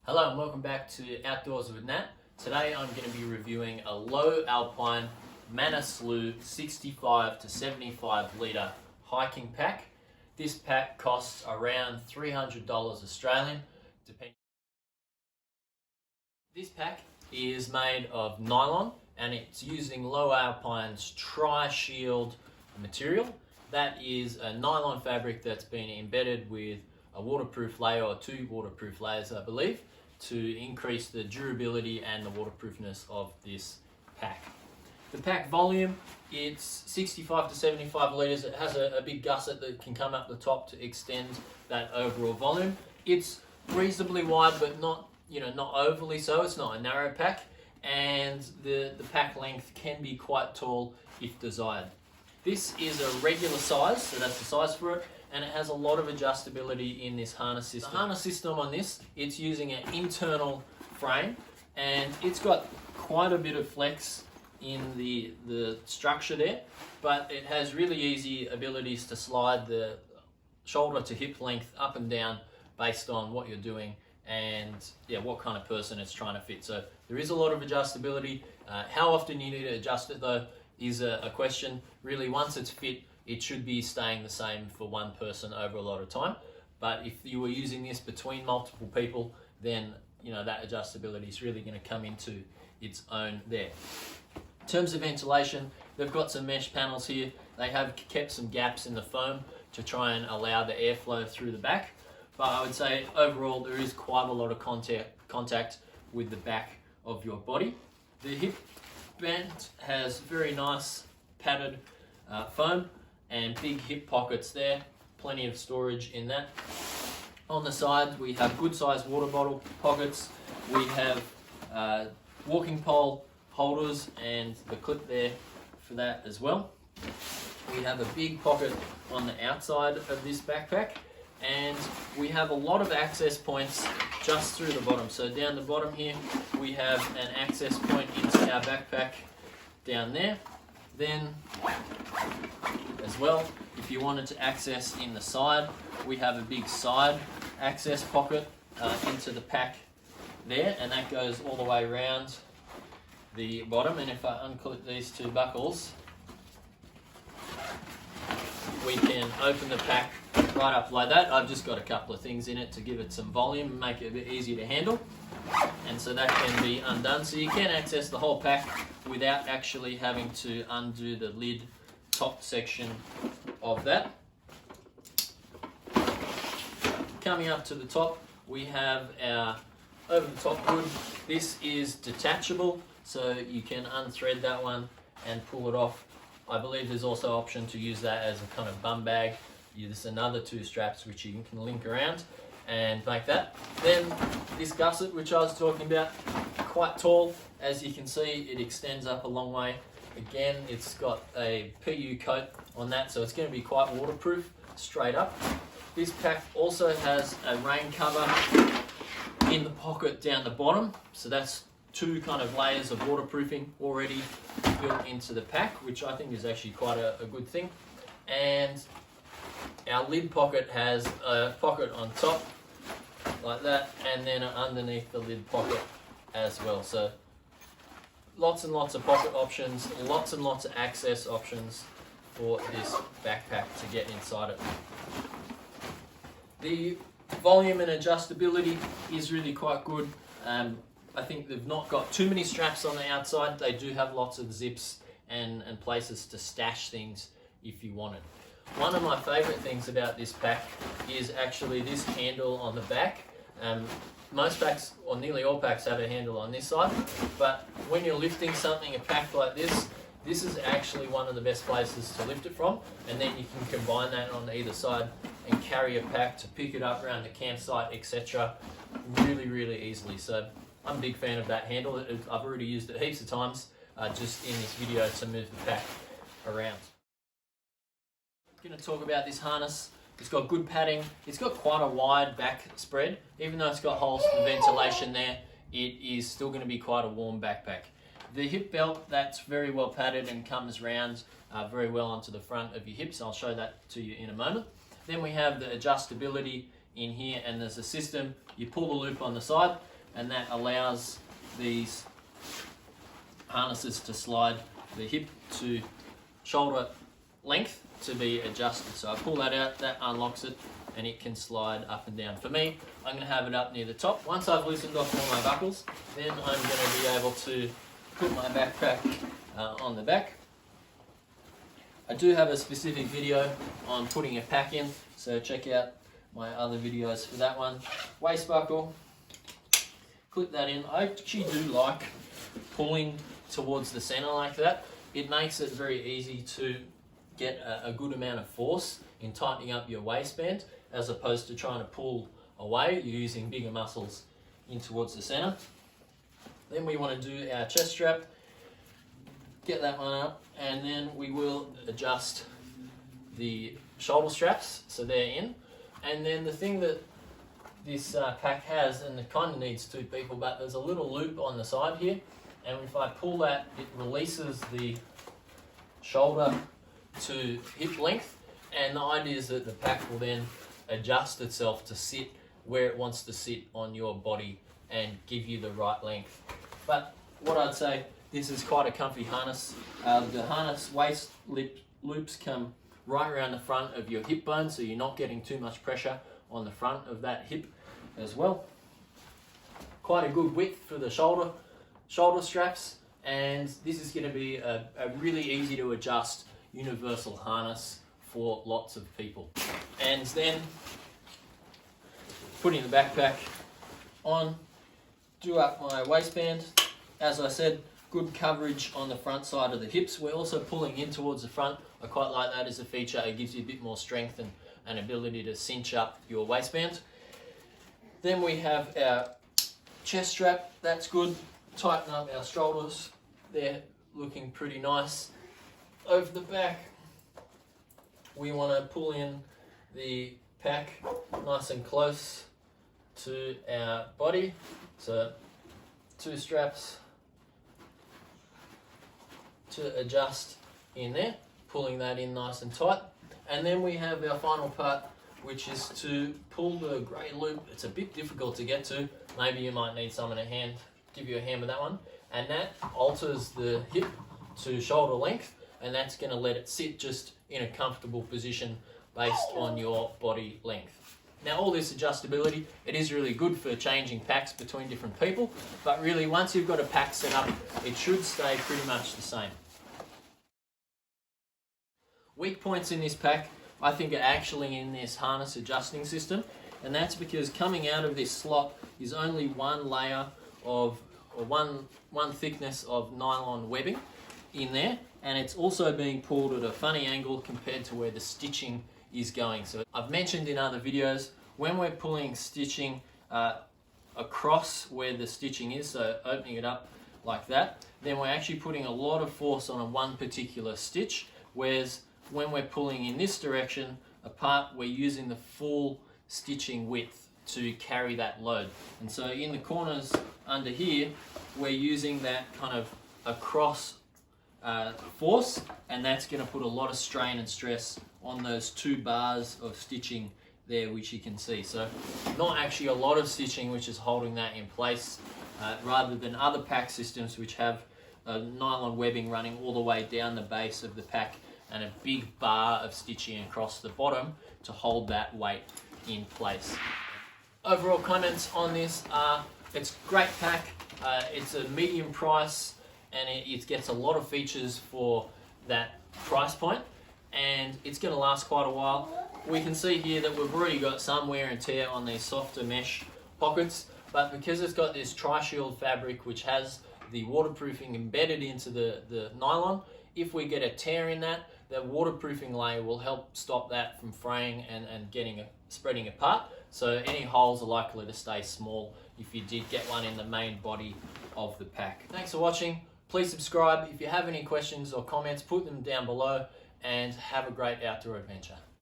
Hello and welcome back to Outdoors with Nat. Today I'm going to be reviewing a Lowe Alpine MANASLU 65 to 75 litre hiking pack. This pack costs around $300 Australian. This pack is made of nylon and it's using Lowe Alpine's Tri-Shield material. That is a nylon fabric that's been embedded with a waterproof layer or two waterproof layers, I believe, to increase the durability and the waterproofness of this pack. The pack volume, it's 65 to 75 litres. It has a big gusset that can come up the top to extend that overall volume. It's reasonably wide, but not overly so. It's not a narrow pack, and the pack length can be quite tall if desired. This is a regular size, so that's the size for it, and it has a lot of adjustability in this harness system. The harness system on this, it's using an internal frame, and it's got quite a bit of flex in the structure there, but it has really easy abilities to slide the shoulder to hip length up and down based on what you're doing and what kind of person it's trying to fit. So there is a lot of adjustability. How often you need to adjust it though is a question. Really, once it's fit, it should be staying the same for one person over a lot of time. But if you were using this between multiple people, then that adjustability is really going to come into its own there. In terms of ventilation, they've got some mesh panels here. They have kept some gaps in the foam to try and allow the airflow through the back. But I would say overall there is quite a lot of contact with the back of your body. The hip band has very nice padded foam and big hip pockets there, plenty of storage in that. On the sides we have good sized water bottle pockets. We have walking pole holders and the clip there for that as well. We have a big pocket on the outside of this backpack, and we have a lot of access points just through the bottom. So down the bottom here we have an access point into our backpack down there. Then as well, if you wanted to access in the side, we have a big side access pocket into the pack there, and that goes all the way around the bottom. And if I unclip these two buckles, we can open the pack right up like that. I've just got a couple of things in it to give it some volume and make it a bit easier to handle, and so that can be undone. So you can access the whole pack without actually having to undo the lid top section of that. Coming up to the top, we have our over the top hood. This is detachable, so you can unthread that one and pull it off. I believe there's also an option to use that as a kind of bum bag. There's another two straps which you can link around and make that. Then this gusset, which I was talking about, quite tall. As you can see, it extends up a long way. Again, it's got a PU coat on that, so it's going to be quite waterproof straight up. This pack also has a rain cover in the pocket down the bottom, so that's two kind of layers of waterproofing already built into the pack, which I think is actually quite a good thing. And our lid pocket has a pocket on top like that, and then underneath the lid pocket as well. So lots and lots of pocket options, lots and lots of access options for this backpack to get inside it. The volume and adjustability is really quite good. I think they've not got too many straps on the outside. They do have lots of zips and places to stash things if you wanted. One of my favourite things about this pack is actually this handle on the back. Most packs, or nearly all packs, have a handle on this side, but when you're lifting something, a pack like this is actually one of the best places to lift it from, and then you can combine that on either side and carry a pack to pick it up around the campsite, etc. really easily. So I'm a big fan of that handle. I've already used it heaps of times just in this video to move the pack around. I'm going to talk about this harness. It's got good padding. It's got quite a wide back spread. Even though it's got holes for ventilation there, it is still going to be quite a warm backpack. The hip belt, that's very well padded and comes round very well onto the front of your hips. I'll show that to you in a moment. Then we have the adjustability in here, and there's a system. You pull the loop on the side, and that allows these harnesses to slide the hip to shoulder length to be adjusted. So I pull that out, that unlocks it, and it can slide up and down. For me, I'm going to have it up near the top. Once I've loosened off all my buckles, then I'm going to be able to put my backpack on the back. I do have a specific video on putting a pack in, so check out my other videos for that one. Waist buckle, clip that in. I actually do like pulling towards the center like that. It makes it very easy to get a good amount of force in tightening up your waistband, as opposed to trying to pull away. You're using bigger muscles in towards the center. Then we want to do our chest strap. Get that one up, and then we will adjust the shoulder straps so they're in. And then the thing that this pack has, and it kind of needs two people, but there's a little loop on the side here, and if I pull that, it releases the shoulder to hip length, and the idea is that the pack will then adjust itself to sit where it wants to sit on your body and give you the right length. But what I'd say, this is quite a comfy harness. The harness waist loops come right around the front of your hip bone, so you're not getting too much pressure on the front of that hip as well. Quite a good width for the shoulder straps, and this is going to be a really easy to adjust universal harness for lots of people. And then putting the backpack on, do up my waistband. As I said, good coverage on the front side of the hips. We're also pulling in towards the front. I quite like that as a feature. It gives you a bit more strength and ability to cinch up your waistband. Then we have our chest strap. That's good. Tighten up our shoulders. They're looking pretty nice. Over the back, we want to pull in the pack nice and close to our body. So 2 straps to adjust in there, pulling that in nice and tight. And then we have our final part, which is to pull the grey loop. It's a bit difficult to get to. Maybe you might need someone to give you a hand with that one. And that alters the hip to shoulder length, and that's going to let it sit just in a comfortable position based on your body length. Now, all this adjustability, it is really good for changing packs between different people, but really once you've got a pack set up, it should stay pretty much the same. Weak points in this pack, I think, are actually in this harness adjusting system, and that's because coming out of this slot is only one layer of, or one thickness of nylon webbing in there, and it's also being pulled at a funny angle compared to where the stitching is going. So I've mentioned in other videos, when we're pulling stitching across where the stitching is, so opening it up like that, then we're actually putting a lot of force on one particular stitch, whereas when we're pulling in this direction apart, we're using the full stitching width to carry that load. And so in the corners under here, we're using that kind of across force, and that's going to put a lot of strain and stress on those 2 bars of stitching there, which you can see. So not actually a lot of stitching which is holding that in place, rather than other pack systems which have nylon webbing running all the way down the base of the pack and a big bar of stitching across the bottom to hold that weight in place. Overall comments on this are, it's a great pack, it's a medium price, and it gets a lot of features for that price point, and it's going to last quite a while. We can see here that we've already got some wear and tear on these softer mesh pockets, but because it's got this tri-shield fabric which has the waterproofing embedded into the nylon, if we get a tear in that, the waterproofing layer will help stop that from fraying and spreading apart. So any holes are likely to stay small if you did get one in the main body of the pack. Thanks for watching. Please subscribe. If you have any questions or comments, put them down below, and have a great outdoor adventure.